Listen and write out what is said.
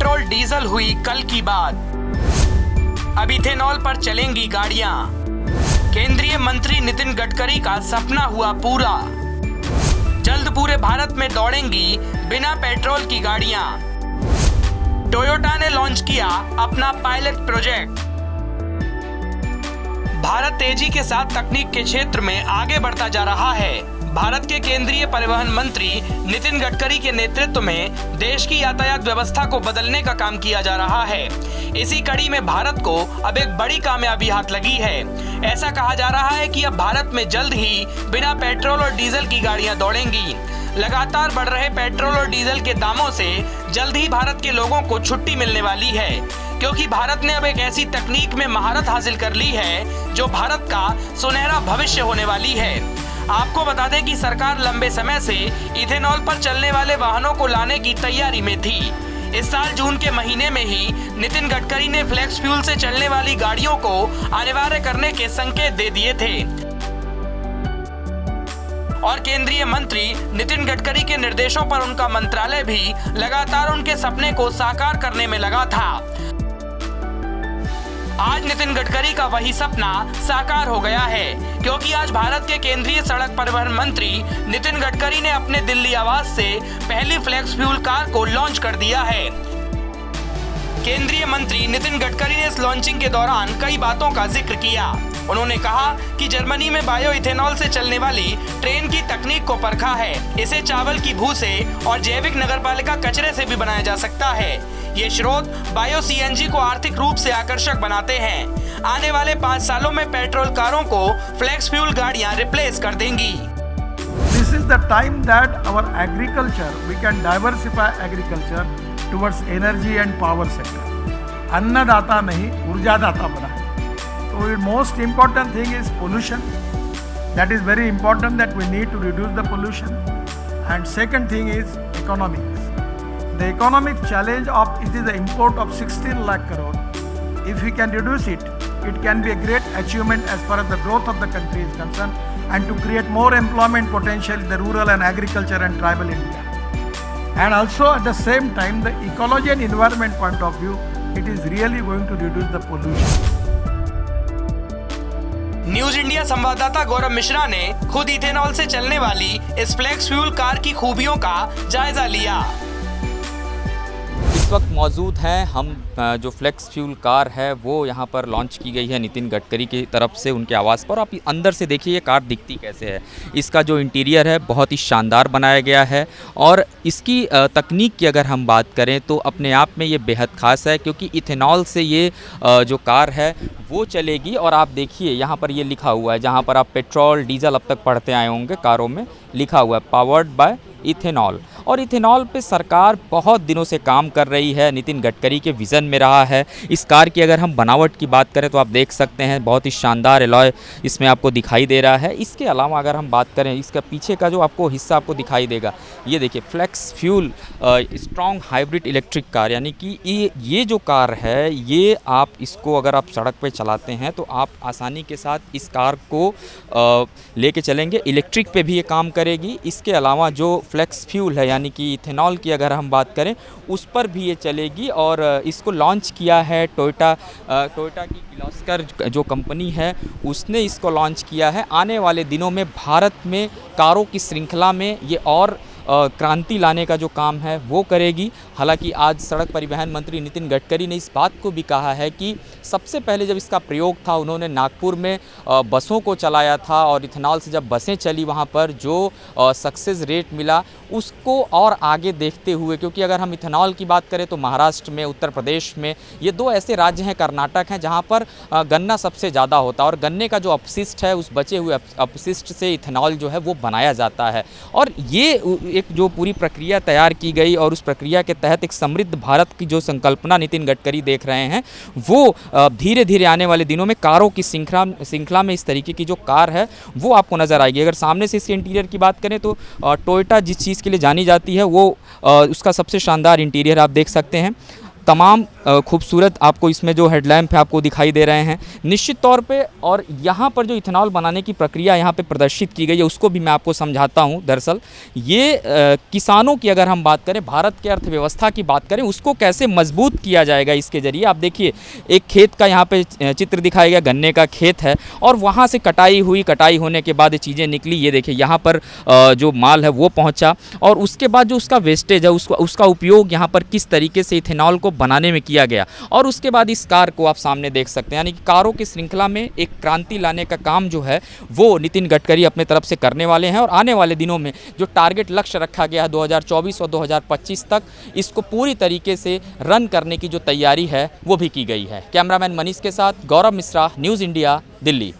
Petrol diesel हुई कल की बात। अब इथेनॉल पर चलेंगी गाड़ियां। केंद्रीय मंत्री नितिन गडकरी का सपना हुआ पूरा। जल्द पूरे भारत में दौड़ेंगी बिना पेट्रोल की गाड़ियां। टोयोटा ने लॉन्च किया अपना पायलट प्रोजेक्ट। भारत तेजी के साथ तकनीक के क्षेत्र में आगे बढ़ता जा रहा है। भारत के केंद्रीय परिवहन मंत्री नितिन गडकरी के नेतृत्व में देश की यातायात व्यवस्था को बदलने का काम किया जा रहा है। इसी कड़ी में भारत को अब एक बड़ी कामयाबी हाथ लगी है। ऐसा कहा जा रहा है कि अब भारत में जल्द ही बिना पेट्रोल और डीजल की गाड़ियां दौड़ेंगी। लगातार बढ़ रहे पेट्रोल और डीजल के दामों से जल्द ही भारत के लोगों को छुट्टी मिलने वाली है, क्योंकि भारत ने अब एक ऐसी तकनीक में महारत हासिल कर ली है जो भारत का सुनहरा भविष्य होने वाली है। आपको बता दें कि सरकार लंबे समय से इथेनॉल पर चलने वाले वाहनों को लाने की तैयारी में थी। इस साल जून के महीने में ही नितिन गडकरी ने फ्लेक्स फ्यूल से चलने वाली गाड़ियों को अनिवार्य करने के संकेत दे दिए थे और केंद्रीय मंत्री नितिन गडकरी के निर्देशों पर उनका मंत्रालय भी लगातार उनके सपने को साकार करने में लगा था। आज नितिन गडकरी का वही सपना साकार हो गया है, क्योंकि आज भारत के केंद्रीय सड़क परिवहन मंत्री नितिन गडकरी ने अपने दिल्ली आवास से पहली फ्लेक्स फ्यूल कार को लॉन्च कर दिया है। केंद्रीय मंत्री नितिन गडकरी ने इस लॉन्चिंग के दौरान कई बातों का जिक्र किया। उन्होंने कहा कि जर्मनी में बायो इथेनॉल से चलने वाली ट्रेन की तकनीक को परखा है। इसे चावल की भूसे और जैविक नगरपालिका कचरे से भी बनाया जा सकता है। ये स्रोत बायो सीएनजी को आर्थिक रूप से आकर्षक बनाते हैं। आने वाले 5 सालों में पेट्रोल कारों को फ्लेक्स फ्यूल गाड़ियां रिप्लेस कर देंगी। This is the time that our agriculture, we can diversify agriculture towards energy and power sector. अन्नदाता नहीं, ऊर्जादाता बना। So the most important thing is pollution. That is very important that we need to reduce the pollution. And second thing is economics. The economic challenge of it is the import of 16 lakh crore. If we can reduce it, it can be a great achievement as far as the growth of the country is concerned and to create more employment potential in the rural and agriculture and tribal India. And also at the same time, the ecology and environment point of view, it is really going to reduce the pollution. News India संवाददाता गौरव मिश्रा ने खुद ethanol से चलने वाली इस flex fuel car की खूबियों का जायजा लिया। इस वक्त मौजूद हैं हम जो फ्लेक्स फ्यूल कार है वो यहाँ पर लॉन्च की गई है नितिन गडकरी की तरफ से उनके आवास पर। आप अंदर से देखिए ये कार दिखती कैसे है। इसका जो इंटीरियर है बहुत ही शानदार बनाया गया है और इसकी तकनीक की अगर हम बात करें तो अपने आप में ये बेहद ख़ास है, क्योंकि इथेनॉल से ये जो कार है वो चलेगी। और आप देखिए यहाँ पर ये लिखा हुआ है, जहाँ पर आप पेट्रोल डीजल अब तक पढ़ते आए होंगे कारों में, लिखा हुआ है पावर्ड बाय इथेनॉल। और इथेनॉल पे सरकार बहुत दिनों से काम कर रही है, नितिन गडकरी के विज़न में रहा है। इस कार की अगर हम बनावट की बात करें तो आप देख सकते हैं बहुत ही शानदार एलॉय इसमें आपको दिखाई दे रहा है। इसके अलावा अगर हम बात करें इसका पीछे का जो आपको हिस्सा आपको दिखाई देगा, ये देखिए flex fuel strong hybrid electric car, यानी कि ये जो कार है ये आप इसको अगर आप सड़क पे चलाते हैं तो आप आसानी के साथ इस कार को लेके चलेंगे। इलेक्ट्रिक पे भी ये काम करेगी। इसके अलावा जो फ्लेक्स फ्यूल है यानी कि इथेनॉल की अगर हम बात करें उस पर भी ये चलेगी। और इसको लॉन्च किया है टोयोटा की किर्लोस्कर जो कंपनी है उसने इसको लॉन्च किया है। आने वाले दिनों में भारत में कारों की श्रृंखला में ये और क्रांति लाने का जो काम है वो करेगी। हालांकि आज सड़क परिवहन मंत्री नितिन गडकरी ने इस बात को भी कहा है कि सबसे पहले जब इसका प्रयोग था उन्होंने नागपुर में बसों को चलाया था और इथेनॉल से जब बसें चली वहाँ पर जो सक्सेस रेट मिला उसको और आगे देखते हुए, क्योंकि अगर हम इथेनॉल की बात करें तो महाराष्ट्र में, उत्तर प्रदेश में, ये 2 ऐसे राज्य हैं, कर्नाटक हैं, जहाँ पर गन्ना सबसे ज़्यादा होता है और गन्ने का जो अपशिष्ट है उस बचे हुए अपशिष्ट से इथेनॉल जो है वो बनाया जाता है। और ये एक जो पूरी प्रक्रिया तैयार की गई और उस प्रक्रिया के तहत एक समृद्ध भारत की जो संकल्पना नितिन गडकरी देख रहे हैं वो धीरे धीरे आने वाले दिनों में कारों की श्रृंखला में इस तरीके की जो कार है वो आपको नज़र आएगी। अगर सामने से इसके इंटीरियर की बात करें तो टोयोटा जिस चीज़ के लिए जानी जाती है वो उसका सबसे शानदार इंटीरियर आप देख सकते हैं। तमाम खूबसूरत आपको इसमें जो हेडलैम्प है आपको दिखाई दे रहे हैं निश्चित तौर पे। और यहाँ पर जो इथेनॉल बनाने की प्रक्रिया यहाँ पे प्रदर्शित की गई है उसको भी मैं आपको समझाता हूँ। दरअसल ये किसानों की अगर हम बात करें, भारत के अर्थव्यवस्था की बात करें, उसको कैसे मजबूत किया जाएगा इसके ज़रिए। आप देखिए एक खेत का यहाँ पे चित्र दिखाया गया, गन्ने का खेत है और वहाँ से कटाई हुई, कटाई होने के बाद चीज़ें निकली, ये देखिए यहाँ पर जो माल है वो पहुँचा और उसके बाद जो उसका वेस्टेज है उसका उपयोग यहाँ पर किस तरीके से इथेनॉल को बनाने में किया गया। और उसके बाद इस कार को आप सामने देख सकते हैं, यानी कि कारों की श्रृंखला में एक क्रांति लाने का काम जो है वो नितिन गडकरी अपने तरफ से करने वाले हैं। और आने वाले दिनों में जो टारगेट लक्ष्य रखा गया है 2024 और 2025 तक, इसको पूरी तरीके से रन करने की जो तैयारी है वो भी की गई है। कैमरामैन मनीष के साथ गौरव मिश्रा, न्यूज़ इंडिया, दिल्ली।